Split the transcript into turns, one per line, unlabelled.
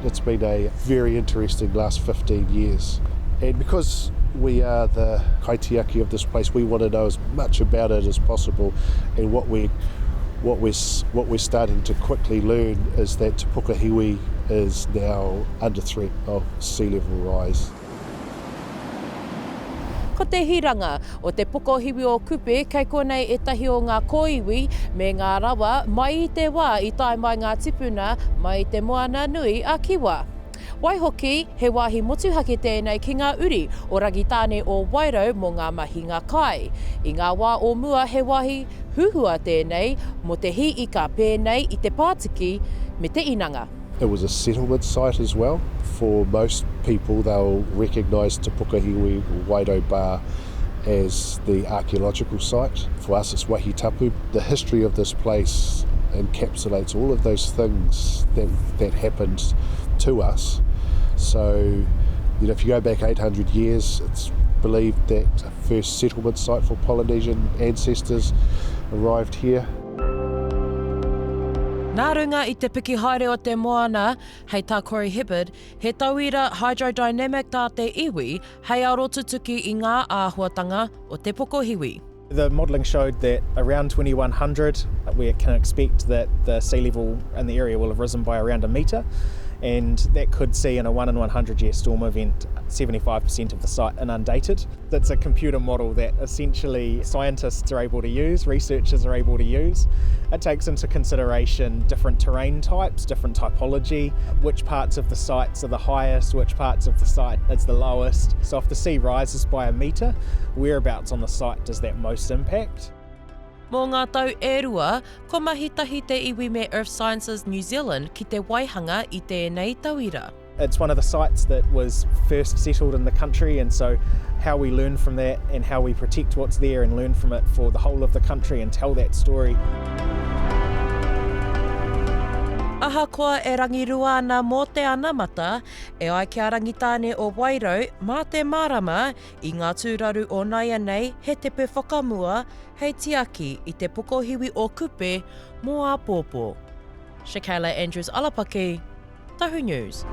It's been a very interesting last 15 years. And because we are the kaitiaki of this place, we want to know as much about it as possible. And what we're starting to quickly learn is that Te Pokohiwi is now under threat of sea level rise.
Ko te hiranga o Te Pokohiwi o Kupe, kei konei e tahi o ngā kōiwi me ngā rawa mai i te wā i tae mai ngā tipuna mai i te moana nui a Kiwa. Waihoki, he wāhi motuhake tēnei ki ngā uri o Rangitāne o Wairau mō ngā mahi ngā kai. I ngā wā o mua he wāhi huhua tēnei mo te hi i ka pēnei i te pātiki me te inanga.
It was a settlement site as well. For most people, they'll recognise Te Pokohiwi or Wairau Bar as the archaeological site. For us, it's wāhi tapu. The history of this place encapsulates all of those things that happened to us. So, if you go back 800 years, it's believed that the first settlement site for Polynesian ancestors arrived here.
Nā runga i te piki haere o te moana, hei tā kōrero, he tauira hydrodynamic tā te iwi, hei aro tutuki i ngā āhuatanga o Te Pokohiwi.
The modelling showed that around 2100 we can expect that the sea level in the area will have risen by around 1 metre, and that could see in a 1 in 100 year storm event 75% of the site inundated. That's a computer model that essentially scientists are able to use, researchers are able to use. It takes into consideration different terrain types, different typology, which parts of the sites are the highest, which parts of the site is the lowest. So if the sea rises by 1 metre, whereabouts on the site does that most impact?
Mō ngā tau e rua, ko mahitahi te iwi me Earth Sciences New Zealand ki te waihanga i tēnei tauira.
It's one of the sites that was first settled in the country, and so how we learn from that and how we protect what's there and learn from it for the whole of the country and tell that story.
Ahakoa e rangirua ana mō te anamata, e ai ki a Rangitāne o Wairau mā te marama i ngā tūraru o Naia nei he tepe whakamua hei tiaki i Te Pokohiwi o Kupe mō a pōpō. Shakayla Andrews-Alapaki, Tahu News.